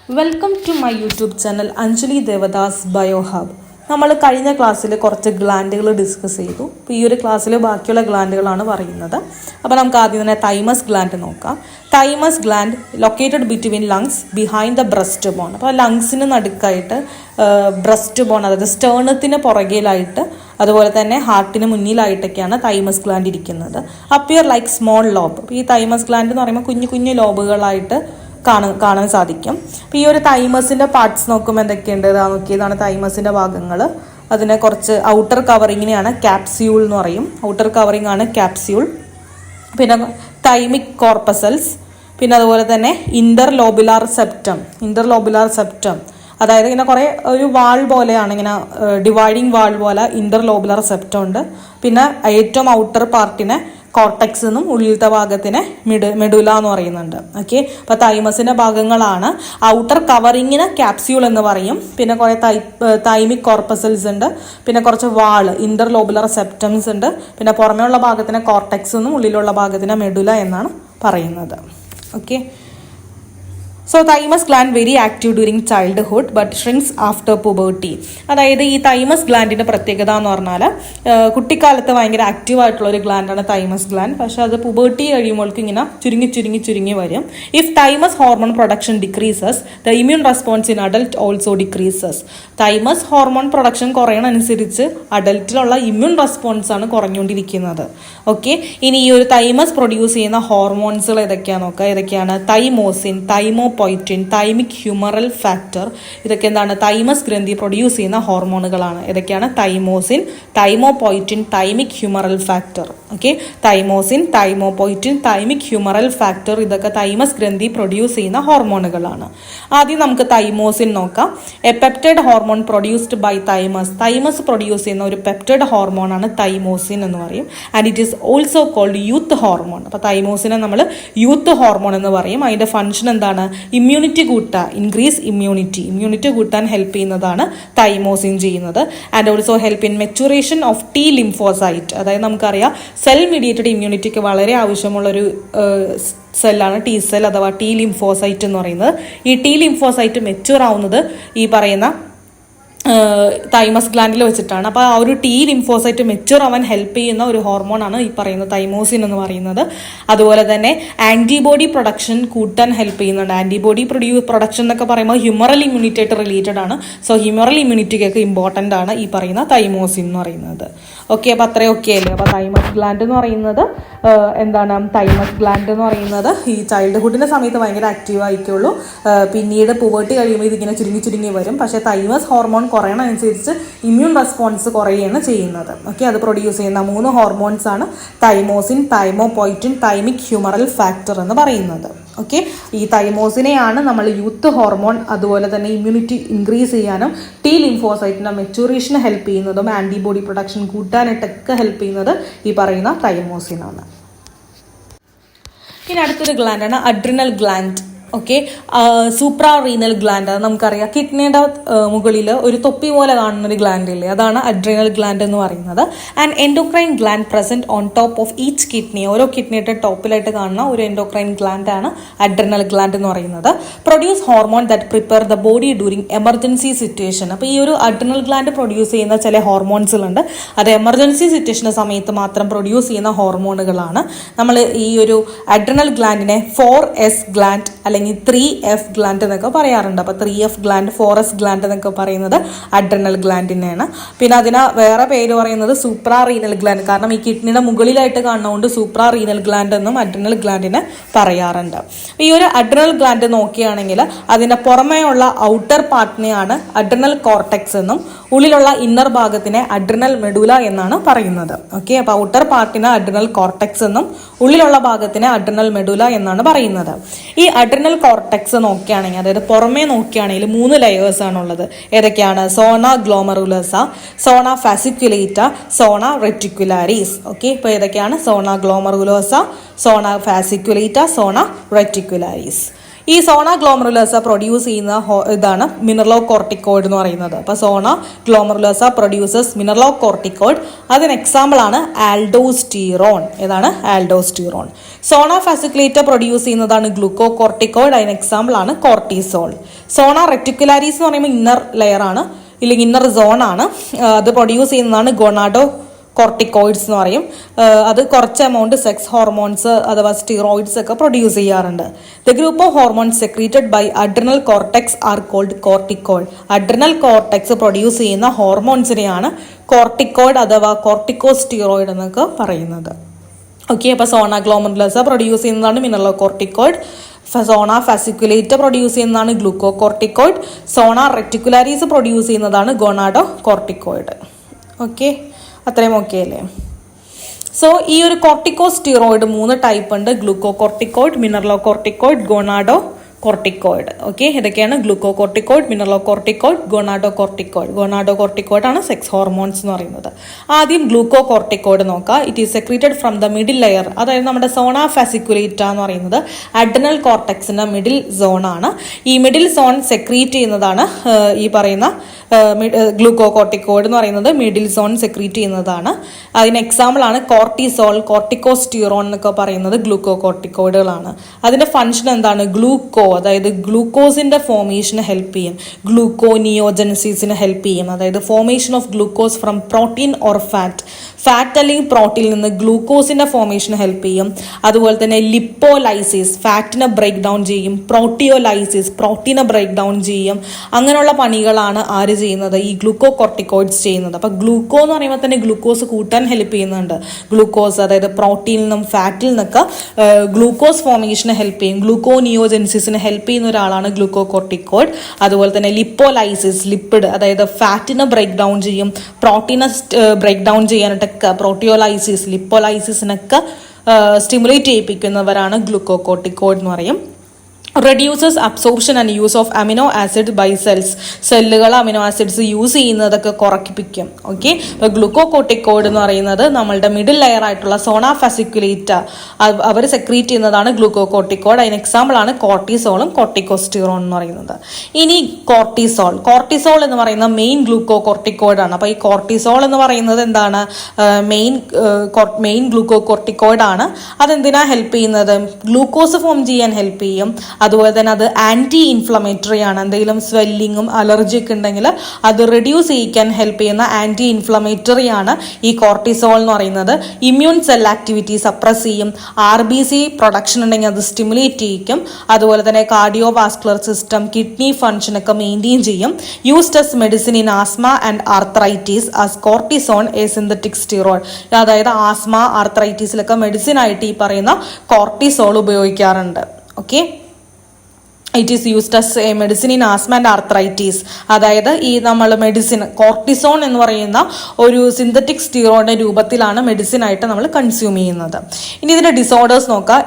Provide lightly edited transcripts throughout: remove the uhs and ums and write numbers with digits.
Welcome to my YouTube channel Anjali Devadas biohub. നമ്മൾ കഴിഞ്ഞ ക്ലാസ്സിൽ കുറച്ച് ഗ്ലാൻഡുകൾ ഡിസ്കസ് ചെയ്തു. അപ്പോൾ ഈ ഒരു ക്ലാസ്സിൽ ബാക്കിയുള്ള ഗ്ലാൻഡുകളാണ് പറയുന്നത്. അപ്പോൾ നമുക്ക് ആദ്യം തന്നെ തൈമസ് ഗ്ലാൻഡ് നോക്കാം. Thymus gland located between lungs behind the breast bone. അപ്പോൾ ലങ്സിന് നടുക്കായിട്ട് ബ്രസ്റ്റ് ബോൺ, അതായത് സ്റ്റേണത്തിന് പുറകിലായിട്ട്, അതുപോലെ തന്നെ ഹാർട്ടിന് മുന്നിലായിട്ടൊക്കെയാണ് തൈമസ് ഗ്ലാൻഡ് ഇരിക്കുന്നത്. Appear like small lobe. ഈ തൈമസ് ഗ്ലാൻഡ് എന്ന് പറയുമ്പോൾ കുഞ്ഞു കുഞ്ഞു ലോബുകളായിട്ട് കാണാൻ സാധിക്കും. അപ്പോൾ ഈ ഒരു തൈമസിൻ്റെ പാർട്സ് നോക്കുമ്പോൾ എന്തൊക്കെയുണ്ട്? ഇതാണ് തൈമസിൻ്റെ ഭാഗങ്ങൾ. അതിനെ കുറച്ച് ഔട്ടർ കവറിങ്ങിനെയാണ് ക്യാപ്സ്യൂൾ എന്ന് പറയും. ഔട്ടർ കവറിങ് ആണ് ക്യാപ്സ്യൂൾ. പിന്നെ തൈമിക് കോർപ്പസൽസ്, പിന്നെ അതുപോലെ തന്നെ ഇന്റർലോബുലാർ സെപ്റ്റം, അതായത് ഇങ്ങനെ കുറേ ഒരു വാൾ പോലെയാണ്, ഇങ്ങനെ ഡിവൈഡിങ് വാൾ പോലെ ഇന്റർലോബുലാർ സെപ്റ്റം ഉണ്ട്. പിന്നെ ഏറ്റവും ഔട്ടർ പാർട്ടിനെ കോർട്ടെക്സ് എന്നും ഉള്ളിലത്തെ ഭാഗത്തിനെ മെഡുല എന്ന് പറയുന്നുണ്ട്. ഓക്കെ, അപ്പോൾ തൈമസിൻ്റെ ഭാഗങ്ങളാണ്. ഔട്ടർ കവറിങ്ങിന് ക്യാപ്സ്യൂൾ എന്ന് പറയും. പിന്നെ കുറേ തൈമിക് കോർപ്പസൽസ് ഉണ്ട്. പിന്നെ കുറച്ച് വാള് ഇന്റർലോബുലർ സെപ്റ്റംസ് ഉണ്ട്. പിന്നെ പുറമേയുള്ള ഭാഗത്തിനെ കോർട്ടെക്സ് എന്നും ഉള്ളിലുള്ള ഭാഗത്തിനെ മെഡുല എന്നാണ് പറയുന്നത്. Okay, so thymus gland very active during childhood but shrinks after puberty. അതായത് ഈ തൈമസ് ഗ്ലാൻഡിൻ്റെ പ്രത്യേകത എന്ന് പറഞ്ഞാൽ കുട്ടിക്കാലത്ത് ഭയങ്കര ആക്റ്റീവ് ആയിട്ടുള്ള ഒരു ഗ്ലാൻഡാണ് തൈമസ് ഗ്ലാൻഡ്. പക്ഷെ അത് പുബേർട്ടി കഴിയുമ്പോഴേക്കും ഇങ്ങനെ ചുരുങ്ങി വരും. If thymus hormone production decreases the immune response in adult also decreases. Thymus hormone production കുറയണനുസരിച്ച് അഡൽട്ടിലുള്ള ഇമ്മ്യൂൺ റെസ്പോൺസ് ആണ് കുറഞ്ഞുകൊണ്ടിരിക്കുന്നത്. ഓക്കെ, ഇനി ഈ ഒരു തൈമസ് പ്രൊഡ്യൂസ് ചെയ്യുന്ന ഹോർമോൺസുകൾ ഏതൊക്കെയാണെന്ന് നോക്കുക. ഏതൊക്കെയാണ്? Thymosin, thymopoietin, thymic humoral factor. ഇതൊക്കെ എന്താണ്? തൈമസ് ഗ്രന്ഥി പ്രൊഡ്യൂസ് ചെയ്യുന്ന ഹോർമോണുകളാണ്. ഏതൊക്കെയാണ്? Thymosin, thymopoietin, thymic humoral factor. Okay, thymosin, thymopoietin, thymic humoral factor, ഇതൊക്കെ തൈമസ് ഗ്രന്ഥി പ്രൊഡ്യൂസ് ചെയ്യുന്ന ഹോർമോണുകളാണ്. ആദ്യം നമുക്ക് തൈമോസിൻ നോക്കാം. A peptide hormone produced by thymus. Thymus produce ചെയ്യുന്ന ഒരു പെപ്റ്റൈഡ് ഹോർമോണാണ് തൈമോസിൻ എന്ന് പറയും. And it is also called youth hormone. അപ്പോൾ തൈമോസിനെ നമ്മൾ യൂത്ത് ഹോർമോൺ എന്ന് പറയും. അതിൻ്റെ ഫംഗ്ഷൻ എന്താണ്? ഇമ്മ്യൂണിറ്റി കൂട്ടാൻ, ഇൻക്രീസ് ഇമ്മ്യൂണിറ്റി കൂട്ടാൻ ഹെൽപ്പ് ചെയ്യുന്നതാണ് തൈമോസിൻ ചെയ്യുന്നത്. And also help in maturation of T lymphocyte. അതായത് നമുക്കറിയാം സെൽ മീഡിയേറ്റഡ് ഇമ്മ്യൂണിറ്റിക്ക് വളരെ ആവശ്യമുള്ളൊരു സെല്ലാണ് ടി സെൽ അഥവാ ടി ലിംഫോസൈറ്റ് എന്ന് പറയുന്നത്. ഈ ടി ലിംഫോസൈറ്റ് മെച്യൂർ ആവുന്നത് ഈ പറയുന്ന തൈമസ് ഗ്ലാൻഡിൽ വെച്ചിട്ടാണ്. അപ്പോൾ ആ ഒരു ടി ലിംഫോസൈറ്റ് മെച്യൂർ ആവാൻ ഹെൽപ്പ് ചെയ്യുന്ന ഒരു ഹോർമോണാണ് ഈ പറയുന്ന തൈമോസിൻ എന്ന് പറയുന്നത്. അതുപോലെ തന്നെ ആൻറ്റിബോഡി പ്രൊഡക്ഷൻ കൂട്ടാൻ ഹെൽപ്പ് ചെയ്യുന്നുണ്ട്. ആൻറ്റിബോഡി പ്രൊഡക്ഷൻ എന്നൊക്കെ പറയുമ്പോൾ ഹ്യൂമറൽ ഇമ്മ്യൂണിറ്റി ആയിട്ട് റിലേറ്റഡ് ആണ്. സോ ഹ്യൂമറൽ ഇമ്മ്യൂണിറ്റിക്കൊക്കെ ഇമ്പോർട്ടൻ്റ് ആണ് ഈ പറയുന്ന തൈമോസിൻ എന്ന് പറയുന്നത്. ഓക്കെ, അപ്പോൾ അത്രയും ഓക്കെ അല്ലേ? അപ്പോൾ തൈമസ് ഗ്ലാൻഡ് എന്ന് പറയുന്നത് എന്താണ്? തൈമസ് ഗ്ലാൻഡ് എന്ന് പറയുന്നത് ഈ ചൈൽഡ്ഹുഡിൻ്റെ സമയത്ത് ഭയങ്കര ആക്റ്റീവ് ആയിരിക്കുള്ളൂ. പിന്നീട് പുവേർട്ടി കഴിയുമ്പോൾ ഇതിങ്ങനെ ചുരുങ്ങി വരും. പക്ഷേ തൈമസ് ഹോർമോൺ കുറയണനുസരിച്ച് ഇമ്മ്യൂൺ റെസ്പോൺസ് കുറയുകയാണ് ചെയ്യുന്നത്. ഓക്കെ, അത് പ്രൊഡ്യൂസ് ചെയ്യുന്ന 3 ഹോർമോൺസ് ആണ് thymosin, thymopoietin, thymic humoral factor എന്ന് പറയുന്നത്. ഓക്കെ, ഈ തൈമോസിനെയാണ് നമ്മൾ യൂത്ത് ഹോർമോൺ, അതുപോലെ തന്നെ ഇമ്മ്യൂണിറ്റി ഇൻക്രീസ് ചെയ്യാനും ടി ലിംഫോസൈറ്റിൻ്റെ മെച്യൂറേഷന് ഹെൽപ്പ് ചെയ്യുന്നതും ആൻറ്റിബോഡി പ്രൊഡക്ഷൻ കൂട്ടാനായിട്ടൊക്കെ ഹെൽപ്പ് ചെയ്യുന്നത് ഈ പറയുന്ന തൈമോസിനാണ്. ഇനി അടുത്തൊരു ഗ്ലാൻഡാണ് adrenal gland. Okay, suprarenal gland. അത് നമുക്കറിയാം, കിഡ്നിയുടെ മുകളിൽ ഒരു തൊപ്പി പോലെ കാണുന്ന ഒരു ഗ്ലാൻഡ് ഇല്ലേ, അതാണ് അഡ്രിനൽ ഗ്ലാൻഡ് എന്ന് പറയുന്നത്. And endocrine gland present on top of each kidney. ഓരോ കിഡ്നിയുടെ ടോപ്പിലായിട്ട് കാണുന്ന ഒരു എൻഡോക്രൈൻ ഗ്ലാൻഡ് ആണ് അഡ്രിനൽ ഗ്ലാൻഡ് എന്ന് പറയുന്നത്. Produce hormone that prepare the body during emergency situation. അപ്പോൾ ഈ ഒരു അഡ്രിനൽ ഗ്ലാൻഡ് പ്രൊഡ്യൂസ് ചെയ്യുന്ന ചില ഹോർമോൺസുകളുണ്ട്. അത് എമർജൻസി സിറ്റുവേഷൻ്റെ സമയത്ത് മാത്രം പ്രൊഡ്യൂസ് ചെയ്യുന്ന ഹോർമോണുകളാണ്. നമ്മൾ ഈ ഒരു അഡ്രിനൽ ഗ്ലാൻഡിനെ 4S ഗ്ലാൻഡ് അല്ലെങ്കിൽ 3F ഗ്ലാൻഡ് എന്നൊക്കെ പറയാറുണ്ട്. അപ്പോൾ 3F ഗ്ലാൻഡ്, 4S ഗ്ലാൻഡ് എന്നൊക്കെ പറയുന്നത് അഡ്രിനൽ ഗ്ലാൻഡിനെയാണ്. പിന്നെ അതിന് വേറെ പേര് പറയുന്നത് സൂപ്രാ റീനൽ ഗ്ലാൻഡ്. കാരണം ഈ കിഡ്നിയുടെ മുകളിലായിട്ട് കാണുന്നതുകൊണ്ട് സൂപ്രാ റീനൽ ഗ്ലാൻഡ് എന്നും അഡ്രിനൽ ഗ്ലാൻഡിനെ പറയാറുണ്ട്. ഈ ഒരു അഡ്രിനൽ ഗ്ലാൻഡ് നോക്കുകയാണെങ്കിൽ അതിൻ്റെ പുറമേയുള്ള ഔട്ടർ പാർട്ടിനെയാണ് അഡ്രിനൽ കോർട്ടെക്സ് എന്നും ഉള്ളിലുള്ള ഇന്നർ ഭാഗത്തിനെ അഡ്രിനൽ മെഡുല എന്നാണ് പറയുന്നത്. ഓക്കെ, അപ്പോൾ ഔട്ടർ പാർട്ടിനെ അഡ്രിനൽ കോർട്ടെക്സ് എന്നും ഉള്ളിലുള്ള ഭാഗത്തിനെ അഡ്രിനൽ മെഡുല എന്നാണ് പറയുന്നത്. ഈ അഡ്രിനൽ കോർട്ടെക്സ് നോക്കുകയാണെങ്കിൽ, അതായത് പുറമേ നോക്കുകയാണെങ്കിൽ 3 ലെയേഴ്സ് ആണുള്ളത്. ഏതൊക്കെയാണ്? സോണ ഗ്ലോമറുലസ, സോണ ഫാസിക്കുലേറ്റ, സോണ റെറ്റിക്കുലാരിസ്. ഓക്കെ, ഇപ്പോൾ ഏതൊക്കെയാണ്? സോണ ഗ്ലോമറുലോസ, സോണ ഫാസിക്കുലേറ്റ, സോണ റെറ്റിക്കുലാരിസ്. ഈ സോണ ഗ്ലോമറുലസ പ്രൊഡ്യൂസ് ചെയ്യുന്ന ഇതാണ് മിനറലോ കോർട്ടിക്കോയിഡ് എന്ന് പറയുന്നത്. അപ്പോൾ സോണ ഗ്ലോമറുലസ പ്രൊഡ്യൂസസ് മിനറലോ കോർട്ടിക്കോയിഡ്. അതിന് എക്സാമ്പിൾ ആണ് ആൽഡോസ്റ്റീറോൺ. ഏതാണ്? ആൽഡോസ്റ്റീറോൺ. സോണ ഫാസിക്കുലേറ്റ പ്രൊഡ്യൂസ് ചെയ്യുന്നതാണ് ഗ്ലൂക്കോ കോർട്ടിക്കോയിഡ്. അതിന് എക്സാമ്പിൾ ആണ് കോർട്ടിസോൾ. സോണ റെറ്റിക്കുലാരീസ് എന്ന് പറയുമ്പോൾ ഇന്നർ ലെയർ ആണ്, ഇല്ലെങ്കിൽ ഇന്നർ സോൺ ആണ്. അത് പ്രൊഡ്യൂസ് ചെയ്യുന്നതാണ് ഗൊണാഡോ കോർട്ടിക്കോയിഡ്സ് എന്ന് പറയും. അത് കുറച്ച് എമൗണ്ട് സെക്സ് ഹോർമോൺസ് അഥവാ സ്റ്റിറോയിഡ്സ് ഒക്കെ പ്രൊഡ്യൂസ് ചെയ്യാറുണ്ട്. The group of hormones secreted by adrenal cortex are called corticoid. Adrenal cortex produce ചെയ്യുന്ന ഹോർമോൺസിനെയാണ് കോർട്ടിക്കോയിഡ് അഥവാ കോർട്ടിക്കോസ്റ്റീറോയിഡ് എന്നൊക്കെ പറയുന്നത്. ഓക്കെ, അപ്പോൾ സോണ ഗ്ലോമറുലസ പ്രൊഡ്യൂസ് ചെയ്യുന്നതാണ് മിനറലോകോർട്ടിക്കോയിഡ്. സോണ ഫാസിക്കുലേറ്റ പ്രൊഡ്യൂസ് ചെയ്യുന്നതാണ് ഗ്ലൂക്കോകോർട്ടിക്കോയിഡ്. സോണ റെറ്റിക്കുലാരീസ് പ്രൊഡ്യൂസ് ചെയ്യുന്നതാണ് ഗൊണാഡോ കോർട്ടിക്കോയിഡ്. ഓക്കെ, അത്രയും ഓക്കെ അല്ലേ? സോ ഈ ഒരു കോർട്ടിക്കോസ്റ്റീറോയിഡ് 3 ടൈപ്പ് ഉണ്ട്: ഗ്ലൂക്കോകോർട്ടിക്കോയിഡ്, മിനറലോകോർട്ടിക്കോയിഡ്, ഗൊണാഡോ കോർട്ടിക്കോയിഡ്. ഓക്കെ, ഇതൊക്കെയാണ് ഗ്ലൂക്കോകോർട്ടിക്കോയിഡ്, മിനറലോകോർട്ടിക്കോയിഡ്, ഗൊണാഡോകോർട്ടിക്കോയിഡ്. ഗൊണാഡോകോർട്ടിക്കോയിഡ് ആണ് സെക്സ് ഹോർമോൺസ് എന്ന് പറയുന്നത്. ആദ്യം ഗ്ലൂക്കോകോർട്ടിക്കോയിഡ് നോക്കാം. It is secreted from the middle layer, അതായത് നമ്മുടെ സോണ ഫാസിക്കുലേറ്റ എന്ന് പറയുന്നത് അഡ്രിനൽ കോർട്ടെക്സിന്റെ മിഡിൽ സോൺ ആണ്. ഈ മിഡിൽ സോൺ സെക്രീറ്റ് ചെയ്യുന്നതാണ് ഈ പറയുന്ന ഗ്ലൂക്കോകോർട്ടിക്കോയിഡ് എന്ന് പറയുന്നത്. മിഡിൽ സോൺ സെക്രീറ്റ് ചെയ്യുന്നതാണ്. അതിന് എക്സാമ്പിൾ ആണ് കോർട്ടിസോൾ, കോർട്ടിക്കോസ്റ്റീറോൺ എന്നൊക്കെ പറയുന്നത് ഗ്ലൂക്കോകോർട്ടിക്കോയിഡുകളാണ്. അതിന്റെ ഫംഗ്ഷൻ എന്താണ്? ഗ്ലൂക്കോ, അതായത് ഗ്ലൂക്കോസിന്റെ ഫോർമേഷന് ഹെൽപ്പ് ചെയ്യും. ഗ്ലൂക്കോനിയോജനസിസിന് ഹെൽപ്പ് ചെയ്യും, അതായത് formation of glucose from protein or fat. Fat അല്ലെങ്കിൽ പ്രോട്ടീനിൽ നിന്ന് ഗ്ലൂക്കോസിന്റെ ഫോർമേഷന് ഹെൽപ്പ് ചെയ്യും. അതുപോലെ തന്നെ ലിപ്പോലൈസിസ്, ഫാറ്റിനെ ബ്രേക്ക് ഡൗൺ ചെയ്യും. പ്രോട്ടിയോലൈസിസ്, പ്രോട്ടീനെ ബ്രേക്ക് ഡൗൺ ചെയ്യും. അങ്ങനെയുള്ള പണികളാണ് ആര് ചെയ്യുന്നത്? ഈ ഗ്ലൂക്കോകോർട്ടിക്കോയിഡ്സ് ചെയ്യുന്നത്. അപ്പൊ ഗ്ലൂക്കോ എന്ന് പറയുമ്പോൾ തന്നെ ഗ്ലൂക്കോസ് കൂട്ടാൻ ഹെൽപ്പ് ചെയ്യുന്നുണ്ട്. ഗ്ലൂക്കോസ്, അതായത് പ്രോട്ടീനിൽ നിന്നും ഫാറ്റിൽ നിന്നൊക്കെ ഗ്ലൂക്കോസ് ഫോർമേഷന് ഹെൽപ്പ് ചെയ്യും. ഗ്ലൂക്കോനിയോജൻസിന് ഹെൽപ്പ് ചെയ്യുന്ന ഒരാളാണ് ഗ്ലൂക്കോകോർട്ടിക്കോയിഡ്. അതുപോലെ തന്നെ ലിപ്പോലൈസിസ്, ലിപ്പിഡ്, അതായത് ഫാറ്റിനെ ബ്രേക്ക് ഡൗൺ ചെയ്യും. പ്രോട്ടീനെ ബ്രേക്ക് ഡൗൺ ചെയ്യാനായിട്ട് പ്രോട്ടിയോലൈസിസ്, ലിപ്പോലൈസിസിനൊക്കെ സ്റ്റിമുലേറ്റ് ചെയ്യിപ്പിക്കുന്നവരാണ് ഗ്ലൂക്കോകോർട്ടിക്കോയിഡ് എന്ന് പറയും. Reduces absorption and use of amino acid by cells. സെല്ലുകൾ അമിനോ ആസിഡ്സ് യൂസ് ചെയ്യുന്നതൊക്കെ കുറയ്പ്പിക്കും. ഓക്കെ, അപ്പോൾ ഗ്ലൂക്കോകോർട്ടിക്കോയിഡ് എന്ന് പറയുന്നത് നമ്മളുടെ മിഡിൽ ലെയർ ആയിട്ടുള്ള സോണ ഫാസിക്കുലേറ്റ അവർ സെക്രീറ്റ് ചെയ്യുന്നതാണ് ഗ്ലൂക്കോകോർട്ടിക്കോയിഡ്. അതിന് എക്സാമ്പിൾ ആണ് കോർട്ടിസോളും കോർട്ടിക്കോസ്റ്റീറോൺ എന്ന് പറയുന്നത്. ഇനി കോർട്ടിസോൾ. കോർട്ടിസോൾ എന്ന് പറയുന്ന മെയിൻ ഗ്ലൂക്കോകോർട്ടിക്കോയിഡ് ആണ്. അപ്പോൾ ഈ കോർട്ടിസോൾ എന്ന് പറയുന്നത് എന്താണ്? മെയിൻ ഗ്ലൂക്കോകോർട്ടിക്കോയിഡ് ആണ്. അതെന്തിനാ ഹെൽപ്പ് ചെയ്യുന്നത്? ഗ്ലൂക്കോസ് ഫോം ചെയ്യാൻ ഹെൽപ്പ് ചെയ്യും. അതുപോലെ തന്നെ അത് ആന്റി ഇൻഫ്ലമേറ്ററി ആണ്. എന്തെങ്കിലും സ്വെല്ലിങ്ങും അലർജി ഒക്കെ ഉണ്ടെങ്കിൽ അത് റെഡ്യൂസ് ചെയ്യിക്കാൻ ഹെൽപ്പ് ചെയ്യുന്ന ആന്റി ഇൻഫ്ലമേറ്ററി ആണ് ഈ കോർട്ടിസോൾ എന്ന് പറയുന്നത്. ഇമ്മ്യൂൺ സെൽ ആക്ടിവിറ്റി സപ്രസ് ചെയ്യും. RBC പ്രൊഡക്ഷൻ ഉണ്ടെങ്കിൽ അത് സ്റ്റിമുലേറ്റ് ചെയ്യിക്കും. അതുപോലെ തന്നെ cardio vascular system, kidney function ഒക്കെ മെയിൻറ്റെയിൻ ചെയ്യും. Used as medicine in asthma and arthritis as cortisone A synthetic steroid. അതായത് ആസ്മ, ആർത്രൈറ്റിസിലൊക്കെ മെഡിസിൻ ആയിട്ട് ഈ പറയുന്ന കോർട്ടിസോൾ ഉപയോഗിക്കാറുണ്ട്. Okay, it is used as A medicine in asthma and arthritis. അതായത് ഈ നമ്മൾ മെഡിസിൻ കോർട്ടിസോൺ എന്ന് പറയുന്ന ഒരു സിന്തറ്റിക് സ്റ്റിറോയിഡിന്റെ രൂപത്തിലാണ് മെഡിസിൻ ആയിട്ട് നമ്മൾ കൺസ്യൂം ചെയ്യുന്നത്. ഇനി ഇതിന്റെ ഡിസോർഡേഴ്സ് നോക്കാം.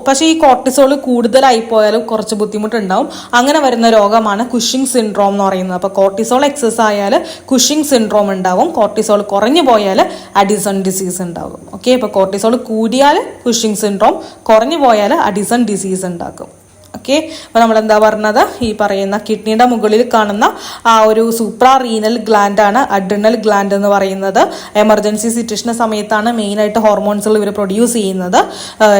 പക്ഷേ ഈ കോർട്ടിസോൾ കൂടുതലായി പോയാലും കുറച്ച് ബുദ്ധിമുട്ടുണ്ടാവും. അങ്ങനെ വരുന്ന രോഗമാണ് കുഷിംഗ് സിൻഡ്രോം എന്ന് പറയുന്നത്. അപ്പോൾ കോർട്ടിസോൾ എക്സസ് ആയാൽ കുഷിംഗ് സിൻഡ്രോം ഉണ്ടാവും. കോർട്ടിസോൾ കുറഞ്ഞു പോയാൽ അഡിസൺ ഡിസീസ് ഉണ്ടാകും. ഓക്കെ, അപ്പോൾ കോർട്ടിസോൾ കൂടിയാൽ കുഷിംഗ് സിൻഡ്രോം, കുറഞ്ഞു പോയാൽ അഡിസൺ ഡിസീസ് ഉണ്ടാക്കും. ഓക്കെ, അപ്പോൾ നമ്മൾ എന്താ പറഞ്ഞത്? ഈ പറയുന്ന കിഡ്നിയുടെ മുകളിൽ കാണുന്ന ആ ഒരു സൂപ്രാ റീനൽ ഗ്ലാൻഡ് ആണ് അഡ്രിനൽ ഗ്ലാൻഡ് എന്ന് പറയുന്നത്. എമർജൻസി സിറ്റുവേഷൻ്റെ സമയത്താണ് മെയിനായിട്ട് ഹോർമോൺസുകൾ ഇവർ പ്രൊഡ്യൂസ് ചെയ്യുന്നത്.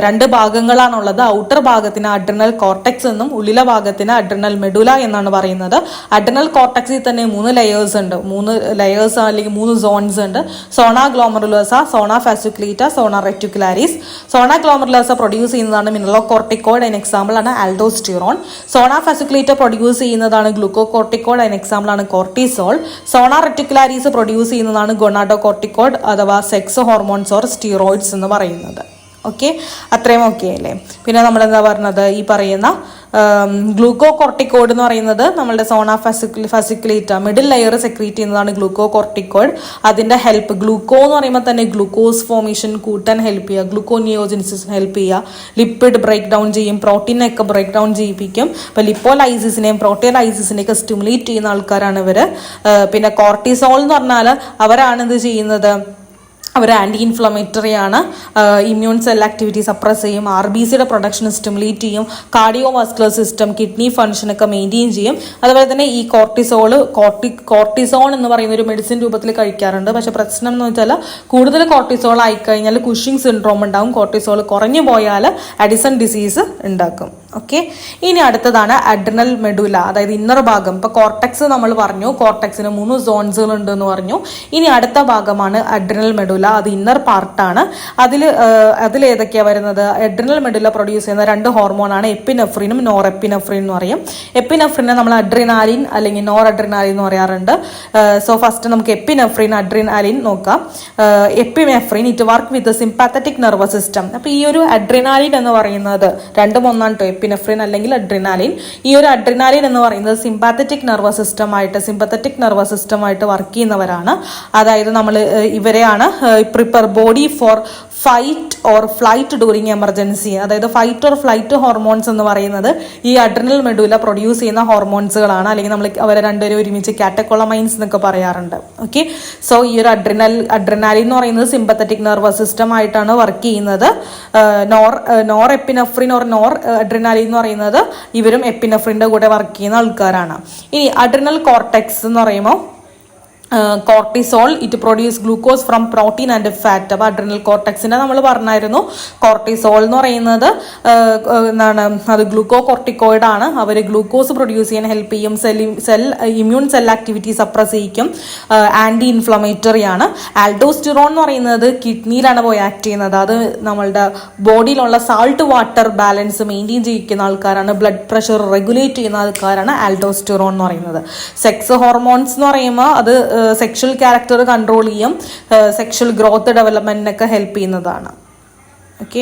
2 ഭാഗങ്ങളാണുള്ളത്. ഔട്ടർ ഭാഗത്തിന് അഡ്രിനൽ കോർട്ടെക്സ് എന്നും ഉള്ളിലെ ഭാഗത്തിന് അഡ്രിനൽ മെഡുല എന്നാണ് പറയുന്നത്. അഡ്രിനൽ കോർട്ടെക്സിൽ തന്നെ 3 ലെയേഴ്സ് ഉണ്ട്. 3 ലെയേഴ്സ് അല്ലെങ്കിൽ 3 സോൺസ് ഉണ്ട്. സോണ ഗ്ലോമറുലസ, സോണ ഫാസിക്കുലേറ്റ, സോണ റെറ്റിക്കുലാരിസ്. സോണ ഗ്ലോമറുലസ പ്രൊഡ്യൂസ് ചെയ്യുന്നതാണ് മിനറലോകോർട്ടിക്കോയിഡ്. അതിന് എക്സാമ്പിൾ ആണ് ആൽഡോസ്റ്റിറോൺ. സോണ ഫാസിക്കുലേറ്റ പ്രൊഡ്യൂസ് ചെയ്യുന്നതാണ് ഗ്ലൂക്കോകോർട്ടിക്കോയിഡ്. അതിന് എക്സാമ്പിൾ ആണ് കോർട്ടിസോൾ. സോണ റെറ്റിക്കുലാരിസ് പ്രൊഡ്യൂസ് ചെയ്യുന്നതാണ് ഗൊണാഡോകോർട്ടിക്കോയിഡ് അഥവാ സെക്സ് ഹോർമോൺസ് ഓർ സ്റ്റിറോയിഡ്സ് എന്ന് പറയുന്നത്. ഓക്കെ, അത്രയും ഓക്കെ അല്ലേ? പിന്നെ നമ്മൾ എന്താ പറഞ്ഞത്? ഈ പറയുന്ന ഗ്ലൂക്കോകോർട്ടിക്കോയിഡ് എന്ന് പറയുന്നത് നമ്മളുടെ സോണ ഫാസിക്കുലേറ്റ മിഡിൽ ലെയർ സെക്രീറ്റ് ചെയ്യുന്നതാണ് ഗ്ലൂക്കോകോർട്ടിക്കോയിഡ്. അതിന്റെ ഹെൽപ്പ് ഗ്ലൂക്കോ എന്ന് പറയുമ്പോൾ തന്നെ ഗ്ലൂക്കോസ് ഫോർമേഷൻ കൂട്ടാൻ ഹെൽപ്പ് ചെയ്യുക, ഗ്ലൂക്കോനിയോജനിസിന് ഹെൽപ്പ് ചെയ്യുക, ലിപ്പിഡ് ബ്രേക്ക് ഡൗൺ ചെയ്യും, പ്രോട്ടീനൊക്കെ ബ്രേക്ക് ഡൗൺ ചെയ്യിപ്പിക്കും. അപ്പോൾ ലിപ്പോലൈസിസിനെയും പ്രോട്ടിയോലൈസിസിനെയൊക്കെ സ്റ്റിമുലേറ്റ് ചെയ്യുന്ന ആൾക്കാരാണ് ഇവർ. പിന്നെ കോർട്ടിസോൾ എന്ന് പറഞ്ഞാൽ അവരാണ് ഇത് ചെയ്യുന്നത്, അവർ ആൻറ്റി ഇൻഫ്ലമേറ്ററി ആണ്. ഇമ്മ്യൂൺ സെൽ ആക്ടിവിറ്റി സപ്രസ് ചെയ്യും. RBCയുടെ പ്രൊഡക്ഷൻ സ്റ്റിമുലേറ്റ് ചെയ്യും. കാർഡിയോ വാസ്കുലർ സിസ്റ്റം, കിഡ്നി ഫംഗ്ഷനൊക്കെ മെയിൻറ്റെയിൻ ചെയ്യും. അതുപോലെ തന്നെ ഈ കോർട്ടിസോൺ എന്ന് പറയുന്ന ഒരു മെഡിസിൻ രൂപത്തിൽ കഴിക്കാറുണ്ട്. പക്ഷെ പ്രശ്നം എന്ന് വെച്ചാൽ കൂടുതൽ കോർട്ടിസോൾ ആയിക്കഴിഞ്ഞാൽ കുഷിംഗ് സിൻഡ്രോം ഉണ്ടാകും. കോർട്ടിസോൾ കുറഞ്ഞു പോയാൽ അഡിസൺ ഡിസീസ് ഉണ്ടാക്കും. ഓക്കെ, ഇനി അടുത്തതാണ് അഡ്രിനൽ മെഡുല, അതായത് ഇന്നർ ഭാഗം. ഇപ്പോൾ കോർട്ടെക്സ് നമ്മൾ പറഞ്ഞു, കോർട്ടെക്സിന് 3 സോൺസുകൾ ഉണ്ടെന്ന് പറഞ്ഞു. ഇനി അടുത്ത ഭാഗമാണ് അഡ്രിനൽ മെഡുല, അത് ഇന്നർ പാർട്ടാണ്. അതിലേതൊക്കെയാണ് വരുന്നത്? അഡ്രിനൽ മെഡുല പ്രൊഡ്യൂസ് ചെയ്യുന്ന 2 ഹോർമോണാണ് എപ്പിനെഫ്രിനും നോർ എപ്പിനെഫ്രിൻ എന്ന് പറയും. എപ്പിനെഫ്രിനെ നമ്മൾ അഡ്രിനാലിൻ അല്ലെങ്കിൽ നോർ അഡ്രിനാലിൻ എന്ന് പറയാറുണ്ട്. സോ ഫസ്റ്റ് നമുക്ക് എപ്പിനെഫ്രിൻ അഡ്രിനാലിൻ നോക്കാം. Epinephrine it work with sympathetic nervous system. അപ്പോൾ ഈ ഒരു അഡ്രിനാലിൻ എന്ന് പറയുന്നത് രണ്ടും ഒന്നാണ് കേട്ടോ, എപ്പിനെഫ്രിൻ അല്ലെങ്കിൽ അഡ്രിനാലിൻ. ഈ ഒരു അഡ്രിനാലിൻ എന്ന് പറയുന്നത് സിംപാത്തറ്റിക് നെർവസ് സിസ്റ്റമായിട്ട് വർക്ക് ചെയ്യുന്നവരാണ്. അതായത് നമ്മൾ ഇവരെയാണ് prepare body for fight or flight during emergency. അതായത് ഫൈറ്റ് ഓർ ഫ്ലൈറ്റ് ഹോർമോൺസ് എന്ന് പറയുന്നത് ഈ അഡ്രിനൽ മെഡുല പ്രൊഡ്യൂസ് ചെയ്യുന്ന ഹോർമോൺസുകളാണ്. അല്ലെങ്കിൽ നമ്മൾ അവരെ രണ്ടുപേരും ഒരുമിച്ച് കാറ്റക്കോളമൈൻസ് എന്നൊക്കെ പറയാറുണ്ട്. ഓക്കെ, സോ ഈ ഒരു അഡ്രിനാലിൻ എന്ന് പറയുന്നത് സിമ്പത്തറ്റിക് നെർവസ് സിസ്റ്റം ആയിട്ടാണ് വർക്ക് ചെയ്യുന്നത്. Nor epinephrine or nor adrenaline എന്ന് പറയുന്നത് ഇവരും എപ്പിനെഫ്രിൻ്റെ കൂടെ വർക്ക് ചെയ്യുന്ന ആൾക്കാരാണ്. ഇനി അഡ്രിനൽ കോർട്ടെക്സ് എന്ന് പറയുമ്പോൾ cortisol it produce glucose from protein and fat. അപ്പോൾ അഡ്രിനൽ കോർട്ടെക്സിനെ നമ്മൾ പറഞ്ഞായിരുന്നു കോർട്ടിസോൾ എന്ന് പറയുന്നത് അത് ഗ്ലൂക്കോ കോർട്ടിക്കോയിഡ് ആണ്. അവർ ഗ്ലൂക്കോസ് പ്രൊഡ്യൂസ് ചെയ്യാൻ ഹെൽപ്പ് ചെയ്യും, ഇമ്മ്യൂൺ സെൽ ആക്ടിവിറ്റി സപ്രസ് ചെയ്യിക്കും, ആൻറ്റി ഇൻഫ്ലമേറ്ററി ആണ്. ആൽഡോസ്റ്റിറോൺ എന്ന് പറയുന്നത് കിഡ്നിയിലാണ് പോയി ആക്ട് ചെയ്യുന്നത്. അത് നമ്മളുടെ ബോഡിയിലുള്ള സാൾട്ട് വാട്ടർ ബാലൻസ് മെയിൻറ്റെയിൻ ചെയ്യിക്കുന്ന ആൾക്കാരാണ്, ബ്ലഡ് പ്രഷർ റെഗുലേറ്റ് ചെയ്യുന്ന ആൾക്കാരാണ് ആൽഡോസ്റ്റിറോൺ എന്ന് പറയുന്നത്. സെക്സ് ഹോർമോൺസ് എന്ന് പറയുമ്പോൾ അത് സെക്ഷൽ ക്യാരക്ടർ കൺട്രോൾ ചെയ്യും, സെക്ഷൽ ഗ്രോത്ത് ഡെവലപ്മെന്റിനൊക്കെ ഹെൽപ്പ് ചെയ്യുന്നതാണ്. ഓക്കെ,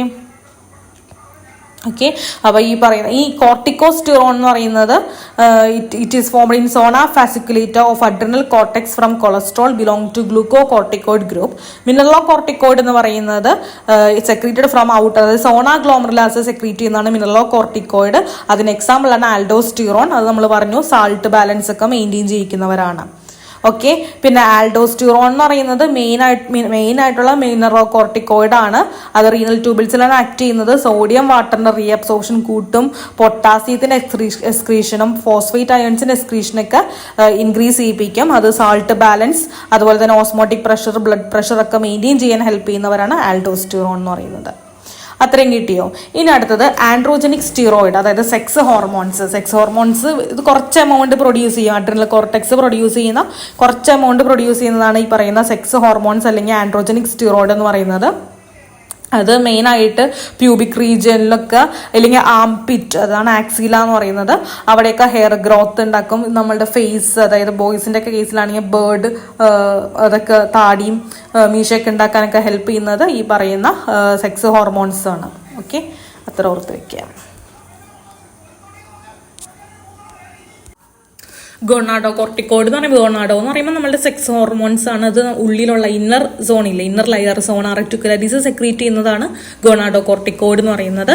അപ്പോൾ ഈ പറയുന്ന ഈ കോർട്ടിക്കോസ്റ്റിറോൺ എന്ന് പറയുന്നത് it is formed in zona fasciculata of adrenal cortex from cholesterol belong to glucocorticoid group. Mineralocorticoid എന്ന് പറയുന്നത് സെക്രീറ്റഡ് ഫ്രം ഔട്ടർ, അതായത് സോണ ഗ്ലോമറുലാസ് സെക്രീറ്റ് ചെയ്യുന്നതാണ് മിനറലോ കോർട്ടിക്കോയിഡ്. അതിന് എക്സാമ്പിൾ ആണ് ആൽഡോസ്റ്റിറോൺ. അത് നമ്മൾ പറഞ്ഞു സാൾട്ട് ബാലൻസ് ഒക്കെ മെയിൻറ്റെയിൻ ചെയ്യിക്കുന്നവരാണ്. ഓക്കെ, പിന്നെ ആൽഡോസ്റ്റിറോൺ എന്ന് പറയുന്നത് മെയിൻ ആയിട്ടുള്ള മിനറോ കോർട്ടിക്കോയിഡ് ആണ്. അത് റീനൽ ട്യൂബിൾസിലാണ് ആക്ട് ചെയ്യുന്നത്. സോഡിയം വാട്ടറിന്റെ റീഅബ്സോർപ്ഷൻ കൂട്ടും, പൊട്ടാസ്യത്തിന്റെ എക്സ്ക്രീഷനും ഫോസ്ഫേറ്റ് അയൺസിന്റെ എക്സ്ക്രീഷനൊക്കെ ഇൻക്രീസ് ചെയ്യിപ്പിക്കും. അത് സാൾട്ട് ബാലൻസ്, അതുപോലെ തന്നെ ഓസ്മോട്ടിക് പ്രഷർ, ബ്ലഡ് പ്രഷർ ഒക്കെ മെയിൻറ്റെയിൻ ചെയ്യാൻ ഹെൽപ്പ് ചെയ്യുന്നവരാണ് ആൽഡോസ്റ്റിറോൺ എന്ന് പറയുന്നത്. അത്രയും കിട്ടിയോ? ഇനി അടുത്തത് ആൻഡ്രോജനിക് സ്റ്റിറോയിഡ്, അതായത് സെക്സ് ഹോർമോൺസ് ഇത് കുറച്ച് എമൗണ്ട് പ്രൊഡ്യൂസ് ചെയ്യും. അഡ്രിനൽ കോർട്ടെക്സ് പ്രൊഡ്യൂസ് ചെയ്യുന്ന കുറച്ച് എമൗണ്ട് പ്രൊഡ്യൂസ് ചെയ്യുന്നതാണ് ഈ പറയുന്ന സെക്സ് ഹോർമോൺസ് അല്ലെങ്കിൽ ആൻഡ്രോജനിക് സ്റ്റിറോയിഡ് എന്ന് പറയുന്നത്. അത് മെയിനായിട്ട് പ്യൂബിക് റീജിയനിലൊക്കെ അല്ലെങ്കിൽ ആംപിറ്റ്, അതാണ് ആക്സീല എന്ന് പറയുന്നത്, അവിടെയൊക്കെ ഹെയർ ഗ്രോത്ത് ഉണ്ടാക്കും. നമ്മളുടെ ഫേസ്, അതായത് ബോയ്സിൻ്റെ ഒക്കെ കേസിലാണെങ്കിൽ ബേർഡ് അതൊക്കെ താടിയും മീശയൊക്കെ ഉണ്ടാക്കാനൊക്കെ ഹെൽപ്പ് ചെയ്യുന്നത് ഈ പറയുന്ന സെക്സ് ഹോർമോൺസ് ആണ്. ഓക്കെ, അത്ര ഓർത്ത് വയ്ക്കുക. ഗൊണാഡോകോർട്ടിക്കോയിഡ് എന്ന് പറയുമ്പോൾ ഗൊണാഡോ എന്ന് പറയുമ്പോൾ നമ്മുടെ സെക്സ് ഹോർമോൺസ് ആണ്. അത് ഉള്ളിലുള്ള ഇന്നർ സോണില്ലേ, inner layer zone reticularis secrete ചെയ്യുന്നതാണ് ഗൊണാഡോകോർട്ടിക്കോയിഡ് എന്ന് പറയുന്നത്.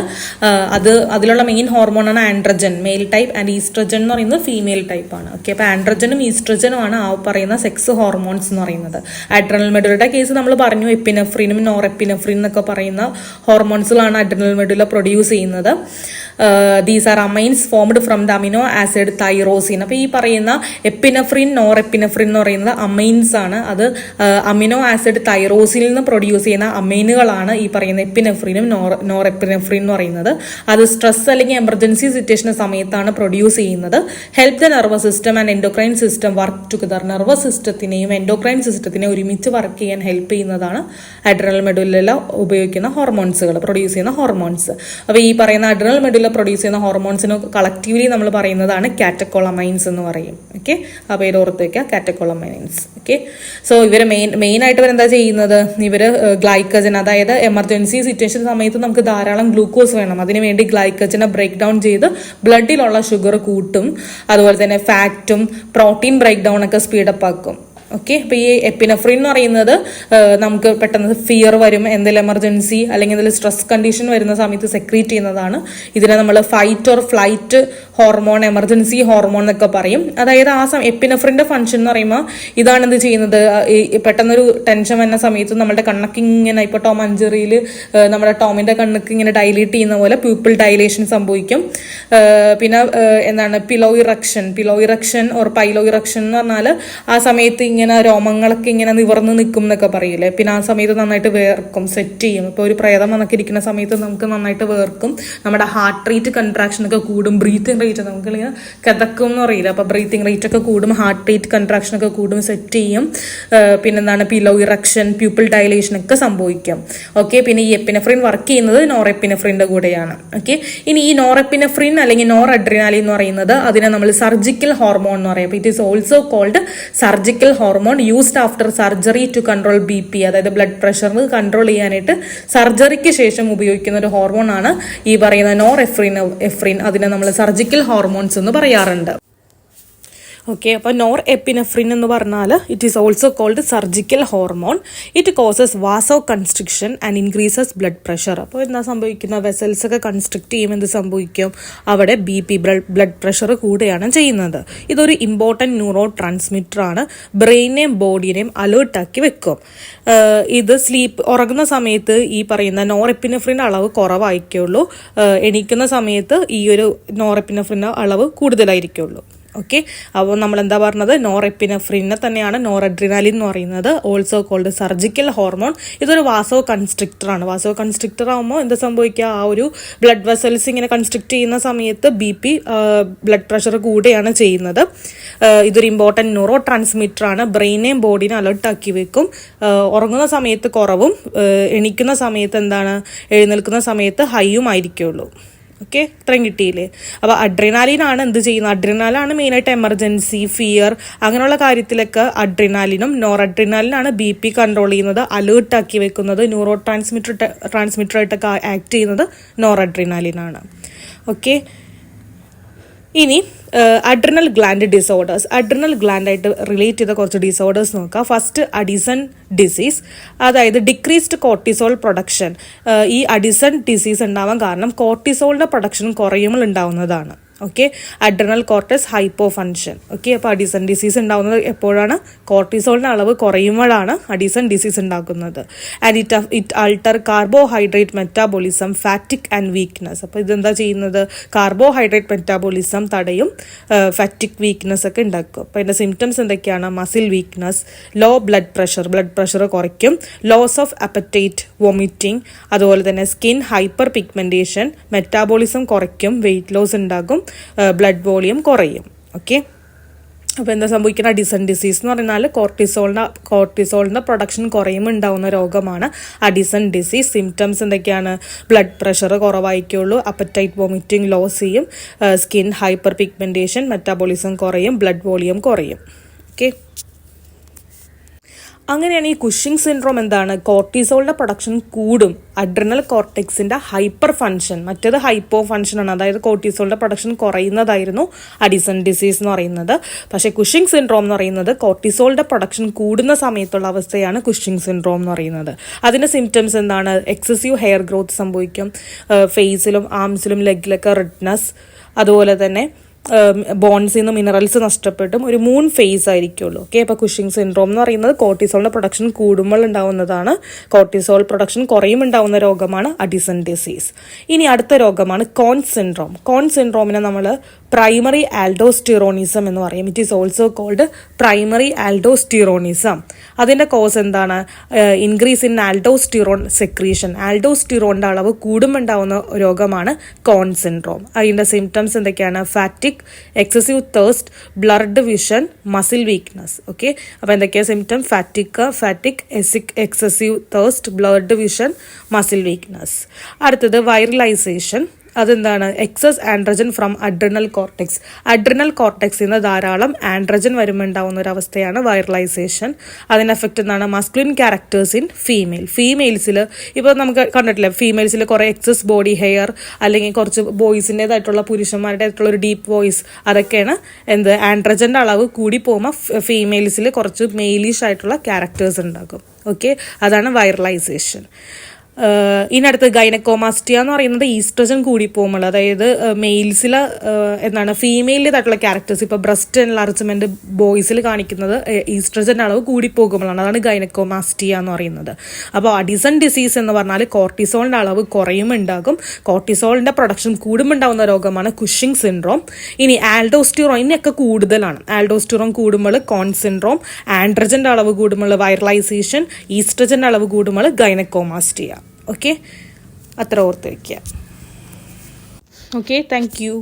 അതിലുള്ള മെയിൻ ഹോർമോണാണ് androgen, male type, and oestrogen എന്ന് പറയുന്നത് ഫീമെയിൽ ടൈപ്പ് ആണ്. ഓക്കെ, അപ്പോൾ ആൻഡ്രജനും ഈസ്ട്രജനും ആണ് ആ പറയുന്ന സെക്സ് ഹോർമോൺസ് എന്ന് പറയുന്നത്. അഡ്രിനൽ മെഡുലയുടെ കേസ് നമ്മൾ പറഞ്ഞു, എപ്പിനെഫ്രിനും നോർ എപ്പിനെഫ്രിൻ എന്നൊക്കെ പറയുന്ന ഹോർമോൺസുകളാണ് അഡ്രിനൽ മെഡുല പ്രൊഡ്യൂസ് ചെയ്യുന്നത്. These are amines formed from the amino acid tyrosine. അപ്പോൾ ഈ പറയുന്ന എപ്പിനെഫ്രിൻ, നോർ എപ്പിനെഫ്രിൻ എന്ന് പറയുന്നത് അമൈൻസ് ആണ്. അത് അമിനോ ആസിഡ് തൈറോസിനിൽ നിന്ന് പ്രൊഡ്യൂസ് ചെയ്യുന്ന അമൈനുകളാണ് ഈ പറയുന്ന എപ്പിനെഫ്രിനും നോർ എപ്പിനെഫ്രിൻ എന്ന് പറയുന്നത്. അത് സ്ട്രെസ് അല്ലെങ്കിൽ എമർജൻസി സിറ്റുവേഷൻ സമയത്താണ് പ്രൊഡ്യൂസ് ചെയ്യുന്നത്. Help the nervous system and endocrine system work together. Nervous സിസ്റ്റത്തിനെയും എൻഡോക്രൈൻ സിസ്റ്റത്തിനെയും ഒരുമിച്ച് വർക്ക് ചെയ്യാൻ ഹെൽപ്പ് ചെയ്യുന്നതാണ് അഡ്രിനൽ മെഡുല ഉപയോഗിക്കുന്ന ഹോർമോൺസുകൾ, പ്രൊഡ്യൂസ് ചെയ്യുന്ന ഹോർമോൺസ്. അപ്പോൾ ഈ പറയുന്ന അഡ്രിനൽ മെഡുല പ്രൊഡ്യൂസ് ചെയ്യുന്ന ഹോർമോൺസിന് കളക്റ്റീവ്ലി നമ്മൾ പറയുന്നതാണ് കാറ്റക്കോളമൈൻസ് എന്ന് പറയും. ഓക്കെ, ആ പേര് ഓർത്ത് വയ്ക്കുക, കാറ്റക്കോളമൈൻസ്. ഓക്കെ, സോ ഇവർ മെയിനായിട്ട് ഇവരെന്താ ചെയ്യുന്നത്? ഇവർ ഗ്ലൈക്കജൻ, അതായത് എമർജൻസി സിറ്റുവേഷൻ സമയത്ത് നമുക്ക് ധാരാളം ഗ്ലൂക്കോസ് വേണം, അതിനുവേണ്ടി ഗ്ലൈക്കജനെ ബ്രേക്ക് ഡൗൺ ചെയ്ത് ബ്ലഡിലുള്ള ഷുഗർ കൂട്ടും. അതുപോലെ തന്നെ ഫാറ്റും പ്രോട്ടീൻ ബ്രേക്ക് ഡൗൺ ഒക്കെ സ്പീഡപ്പ് ആക്കും. ഓക്കെ, അപ്പോൾ ഈ എപ്പിനെഫ്രിൻ എന്ന് പറയുന്നത് നമുക്ക് പെട്ടെന്ന് ഫിയർ വരും, എന്തെങ്കിലും എമർജൻസി അല്ലെങ്കിൽ എന്തെങ്കിലും സ്ട്രെസ് കണ്ടീഷൻ വരുന്ന സമയത്ത് സെക്രീറ്റ് ചെയ്യുന്നതാണ്. ഇതിനെ നമ്മൾ fight or flight hormone, emergency hormone എന്നൊക്കെ പറയും. അതായത് ആ എപ്പിനെഫ്രിന്റെ ഫംഗ്ഷൻ എന്ന് പറയുമ്പോൾ ഇതാണ് എന്ത് ചെയ്യുന്നത്, പെട്ടെന്നൊരു ടെൻഷൻ വരുന്ന സമയത്ത് നമ്മുടെ കണ്ണൊക്കെ ഇങ്ങനെ, ഇപ്പോൾ ടോം ആൻഡ് ജെറിയിൽ നമ്മുടെ ടോമിന്റെ കണ്ണൊക്കെ ഇങ്ങനെ ഡൈലേറ്റ് ചെയ്യുന്ന പോലെ പ്യൂപ്പിൾ ഡൈലേഷൻ സംഭവിക്കും. പിന്നെ എന്താണ് പിലോ ഇറക്ഷൻ ഓർ പൈലോ ഇറക്ഷൻ എന്ന് പറഞ്ഞാൽ ആ സമയത്ത് ഇങ്ങനെ രോമങ്ങളൊക്കെ ഇങ്ങനെ നിവർന്ന് നിൽക്കും എന്നൊക്കെ പറയില്ലേ. പിന്നെ ആ സമയത്ത് നന്നായിട്ട് വേർക്കും, സെറ്റ് ചെയ്യും. ഇപ്പോൾ ഒരു പ്രേതം വന്നൊക്കെ ഇരിക്കുന്ന സമയത്ത് നമുക്ക് നന്നായിട്ട് വേർക്കും, നമ്മുടെ ഹാർട്ട് റേറ്റ് കൺട്രാക്ഷൻ ഒക്കെ കൂടും, ബ്രീത്തിങ് റേറ്റ് നമുക്ക് ഇങ്ങനെ കിതക്കും എന്ന് പറയില്ല, അപ്പോൾ ബ്രീത്തിങ് റേറ്റ് ഒക്കെ കൂടും, ഹാർട്ട് റേറ്റ് കൺട്രാക്ഷൻ ഒക്കെ കൂടും, സെറ്റ് ചെയ്യും. പിന്നെന്താണ് പിലോ ഇറക്ഷൻ, പ്യൂപ്പിൾ ഡൈലേഷൻ ഒക്കെ സംഭവിക്കും. ഓക്കെ, പിന്നെ ഈ എപ്പിനെഫ്രിൻ വർക്ക് ചെയ്യുന്നത് നോറെപ്പിനെഫ്രിന്റെ കൂടെയാണ്. ഓക്കെ, ഇനി ഈ നോറെപ്പിനെഫ്രിൻ അല്ലെങ്കിൽ നോർ അഡ്രിനാലിൻ എന്ന് പറയുന്നത് അതിനെ നമ്മൾ സർജിക്കൽ ഹോർമോൺ എന്ന് പറയും. It is also called surgical hormone, used after surgery to control BP, അതായത് ബ്ലഡ് പ്രഷറിന് കൺട്രോൾ ചെയ്യാനായിട്ട് സർജറിക്ക് ശേഷം ഉപയോഗിക്കുന്ന ഒരു ഹോർമോൺ ആണ് ഈ പറയുന്ന നോറെഫ്രിൻ. അതിനെ നമ്മൾ സർജിക്കൽ ഹോർമോൺസ് എന്ന് പറയാറുണ്ട്. ഓക്കെ, അപ്പോൾ നോർ എപ്പിനെഫ്രിൻ എന്ന് പറഞ്ഞാൽ it is also called surgical hormone. It causes vasoconstriction and increases blood pressure. അപ്പോൾ എന്താ സംഭവിക്കുന്ന, വെസൽസ് ഒക്കെ കൺസ്ട്രിക്ട് ചെയ്യുമ്പോൾ എന്ത് സംഭവിക്കും, അവിടെ BP ബ്ലഡ് പ്രഷർ കൂടുകയാണ് ചെയ്യുന്നത്. ഇതൊരു ഇമ്പോർട്ടൻറ്റ് ന്യൂറോ ട്രാൻസ്മിറ്റർ ആണ്, ബ്രെയിനെയും ബോഡിനെയും അലേർട്ടാക്കി വെക്കും. ഇത് ഉറങ്ങുന്ന സമയത്ത് ഈ പറയുന്ന നോറെപ്പിനെഫ്രിൻ്റെ അളവ് കുറവായിരിക്കുള്ളൂ, എണീക്കുന്ന സമയത്ത് ഈ ഒരു നോറെപ്പിനെഫ്രിൻ്റെ അളവ് കൂടുതലായിരിക്കുള്ളൂ. ഓക്കെ, അപ്പോൾ നമ്മൾ എന്താ പറഞ്ഞത്, നോറെപ്പിനെഫ്രിനെ തന്നെയാണ് നോറഡ്രിനാലിൻ എന്ന് പറയുന്നത്, ഓൾസോ കോൾഡ് സർജിക്കൽ ഹോർമോൺ. ഇതൊരു വാസോ കൺസ്ട്രിക്ടർ ആണ്. വാസോ കൺസ്ട്രിക്ടർ ആകുമ്പോൾ എന്താ സംഭവിക്കുക, ആ ഒരു ബ്ലഡ് വെസൽസ് ഇങ്ങനെ കൺസ്ട്രിക്ട് ചെയ്യുന്ന സമയത്ത് BP ബ്ലഡ് പ്രഷർ കൂടുകയാണ് ചെയ്യുന്നത്. ഇതൊരു ഇമ്പോർട്ടൻറ്റ് ന്യൂറോ ട്രാൻസ്മിറ്റർ ആണ്, ബ്രെയിനെയും ബോഡിനെ അലർട്ടാക്കി വെക്കും. ഉറങ്ങുന്ന സമയത്ത് കുറവും, എണീക്കുന്ന സമയത്ത് എന്താണ്, എഴുന്നേൽക്കുന്ന സമയത്ത് ഹൈയും ആയിരിക്കുള്ളൂ. ഓക്കെ, ഇത്രയും കിട്ടിയില്ലേ. അപ്പോൾ അഡ്രിനാലിനാണ് എന്ത് ചെയ്യുന്നത്, അഡ്രിനാലാണ് മെയിനായിട്ട് എമർജൻസി, ഫിയർ അങ്ങനെയുള്ള കാര്യത്തിലൊക്കെ അഡ്രിനാലിനും. നോറഡ്രിനാലിനാണ് BP കൺട്രോൾ ചെയ്യുന്നത്, അലേർട്ടാക്കി വെക്കുന്നത്. ന്യൂറോ ട്രാൻസ്മിറ്ററായിട്ടൊക്കെ ആക്ട് ചെയ്യുന്നത് നോറഡ്രിനാലിനാണ്. ഓക്കെ, ഇനി അഡ്രിനൽ ഗ്ലാൻഡ് ഡിസോർഡേഴ്സ്. അഡ്രിനൽ ഗ്ലാൻഡായിട്ട് റിലേറ്റ് ചെയ്ത കുറച്ച് ഡിസോർഡേഴ്സ് നോക്കാം. ഫസ്റ്റ് അഡിസൺ ഡിസീസ്, അതായത് ഡിക്രീസ്ഡ് കോർട്ടിസോൾ പ്രൊഡക്ഷൻ. ഈ അഡിസൺ ഡിസീസ് ഉണ്ടാവാൻ കാരണം കോർട്ടിസോളിൻ്റെ പ്രൊഡക്ഷൻ കുറയുമ്പോൾ ഉണ്ടാവുന്നതാണ്. Okay, adrenal cortex hypofunction. Okay, അപ്പോൾ അഡിസൺ ഡിസീസ് ഉണ്ടാകുന്നത് എപ്പോഴാണ്, കോർട്ടിസോളിൻ്റെ അളവ് കുറയുമ്പോഴാണ് അഡിസൺ ഡിസീസ് ഉണ്ടാക്കുന്നത്. And it alter carbohydrate metabolism, fatigue and weakness. അപ്പോൾ ഇതെന്താ ചെയ്യുന്നത്, കാർബോഹൈഡ്രേറ്റ് മെറ്റാബോളിസം തടയും, ഫാറ്റിക് വീക്ക്നെസ് ഒക്കെ ഉണ്ടാക്കും. അപ്പോൾ ഇതിൻ്റെ സിംറ്റംസ് എന്തൊക്കെയാണ്, muscle weakness, low blood pressure കുറയ്ക്കും, ലോസ് ഓഫ് അപ്പറ്റൈറ്റ്, വൊമിറ്റിംഗ്, അതുപോലെ തന്നെ സ്കിൻ ഹൈപ്പർ പിഗ്മെൻറ്റേഷൻ, മെറ്റാബോളിസം കുറയ്ക്കും, വെയിറ്റ് ലോസ് ഉണ്ടാകും, ബ്ലഡ് വോളിയം കുറയും. ഓക്കെ, അപ്പോൾ എന്താ സംഭവിക്കുന്ന, അഡിസൺ ഡിസീസ് എന്ന് പറഞ്ഞാൽ കോർട്ടിസോളിൻ്റെ പ്രൊഡക്ഷൻ കുറയുമ്പോൾ ഉണ്ടാകുന്ന രോഗമാണ് അഡിസൺ ഡിസീസ്. സിംറ്റംസ് എന്തൊക്കെയാണ്, ബ്ലഡ് പ്രഷർ കുറവായിരിക്കുള്ളൂ, അപ്പറ്റൈറ്റ്, വോമിറ്റിംഗ്, ലോസ് ചെയ്യും, സ്കിൻ ഹൈപ്പർ പിഗ്മെൻറ്റേഷൻ, മെറ്റാബോളിസം കുറയും, ബ്ലഡ് വോളിയം കുറയും. ഓക്കെ, അങ്ങനെയാണ് ഈ കുഷിംഗ് സിൻഡ്രോം എന്താണ്, കോർട്ടിസോളിൻ്റെ പ്രൊഡക്ഷൻ കൂടും, അഡ്രിനൽ കോർട്ടെക്സിൻ്റെ ഹൈപ്പർ ഫങ്ഷൻ, മറ്റേത് ഹൈപ്പോ ഫങ്ഷനാണ്, അതായത് കോർട്ടിസോളിൻ്റെ പ്രൊഡക്ഷൻ കുറയുന്നതായിരുന്നു അഡിസൺ ഡിസീസ് എന്ന് പറയുന്നത്. പക്ഷേ കുഷിംഗ് സിൻഡ്രോം എന്ന് പറയുന്നത് കോർട്ടിസോളിൻ്റെ പ്രൊഡക്ഷൻ കൂടുന്ന സമയത്തുള്ള അവസ്ഥയാണ് കുഷിംഗ് സിൻഡ്രോം എന്ന് പറയുന്നത്. അതിൻ്റെ സിംറ്റംസ് എന്താണ്, എക്സസീവ് ഹെയർ ഗ്രോത്ത് സംഭവിക്കും, ഫേസിലും ആംസിലും ലെഗിലൊക്കെ റെഡ്നെസ്, അതുപോലെ തന്നെ ബോൺസിൽ നിന്ന് മിനറൽസ് നഷ്ടപ്പെട്ടും ഒരു മൂൺ ഫേസ് ആയിരിക്കുള്ളൂ. ഓക്കെ, അപ്പോൾ കുഷിംഗ് സിൻഡ്രോം എന്ന് പറയുന്നത് കോർട്ടിസോളിൻ്റെ പ്രൊഡക്ഷൻ കൂടുമ്പോൾ ഉണ്ടാവുന്നതാണ്. കോർട്ടിസോൾ പ്രൊഡക്ഷൻ കുറയുമ്പോൾ ഉണ്ടാവുന്ന രോഗമാണ് അഡിസൺ ഡിസീസ്. ഇനി അടുത്ത രോഗമാണ് കോൺ സിൻഡ്രോം. കോൺ സിൻഡ്രോമിനെ നമ്മൾ പ്രൈമറി ആൽഡോസ്റ്റിറോണിസം എന്ന് പറയും. It is also called primary aldosteronism. അതിൻ്റെ കോസ് എന്താണ്, ഇൻക്രീസ് ഇൻ ആൽഡോസ്റ്റിറോൺ സെക്രീഷൻ. ആൽഡോസ്റ്റിറോണിൻ്റെ അളവ് കൂടുമ്പോൾ ഉണ്ടാവുന്ന രോഗമാണ് കോൺ സിൻഡ്രോം. അതിൻ്റെ സിംറ്റംസ് എന്തൊക്കെയാണ്, fatigue, excessive thirst, blurred vision, muscle weakness. Okay, അപ്പോൾ എന്തൊക്കെയാണ് symptom, fatigue, excessive thirst, blurred vision, muscle weakness. അടുത്തത് വൈറലൈസേഷൻ. അതെന്താണ്, excess androgen from adrenal cortex. Adrenal കോർട്ടെക്സിൽ നിന്ന് ധാരാളം ആൻഡ്രജൻ വരുമ്പോൾ ഉണ്ടാവുന്ന ഒരു അവസ്ഥയാണ് വൈറലൈസേഷൻ. അതിന് എഫക്റ്റ് എന്താണ്, മസ്കുലിൻ ക്യാരക്ടേഴ്സ് ഇൻ ഫീമെയിൽസിൽ. ഇപ്പോൾ നമുക്ക് കണ്ടിട്ടില്ല, ഫീമെയിൽസിൽ കുറേ എക്സസ് ബോഡി ഹെയർ, അല്ലെങ്കിൽ കുറച്ച് ബോയ്സിൻ്റെതായിട്ടുള്ള പുരുഷന്മാരുടേതായിട്ടുള്ള ഒരു ഡീപ്പ് വോയിസ്, അതൊക്കെയാണ് ആൻഡ്രജൻ്റെ അളവ് കൂടി പോകുമ്പോൾ ഫീമെയിൽസിൽ കുറച്ച് മെയിലിഷ് ആയിട്ടുള്ള ക്യാരക്ടേഴ്സ് ഉണ്ടാകും. ഓക്കെ, അതാണ് വൈറലൈസേഷൻ. ഇതിനടുത്ത് ഗൈനക്കോമാസ്റ്റിയ എന്ന് പറയുന്നത് ഈസ്ട്രജൻ കൂടിപ്പോകുമ്പോൾ, അതായത് മെയിൽസിൽ എന്താണ് ഫീമെയിലിതായിട്ടുള്ള ക്യാരക്ടേഴ്സ്, ഇപ്പോൾ ബ്രസ്റ്റ് എൻലാർജ്മെന്റ് ബോയ്സിൽ കാണിക്കുന്നത് ഈസ്ട്രജൻ്റെ അളവ് കൂടിപ്പോകുമ്പോഴാണ്. അതാണ് ഗൈനക്കോമാസ്റ്റിയ എന്ന് പറയുന്നത്. അപ്പോൾ അഡിസൺ ഡിസീസ് എന്ന് പറഞ്ഞാൽ കോർട്ടിസോളിൻ്റെ അളവ് കുറയുമുണ്ടാകും, കോർട്ടിസോളിൻ്റെ പ്രൊഡക്ഷൻ കൂടുമുണ്ടാകുന്ന രോഗമാണ് കുഷിംഗ് സിൻഡ്രോം. ഇനി ആൽഡോസ്റ്റിറോൺ ഇതിനൊക്കെ കൂടുതലാണ്. ആൽഡോസ്റ്റിറോൺ കൂടുമ്പോൾ കോൺ സിൻഡ്രോം, ആൻഡ്രജൻ്റെ അളവ് കൂടുമ്പോൾ വൈറലൈസേഷൻ, ഈസ്ട്രജൻ്റെ അളവ് കൂടുമ്പോൾ ഗൈനക്കോമാസ്റ്റിയ. ഓക്കെ, അത്ര ഓർത്ത് വയ്ക്കുക. Okay, thank you.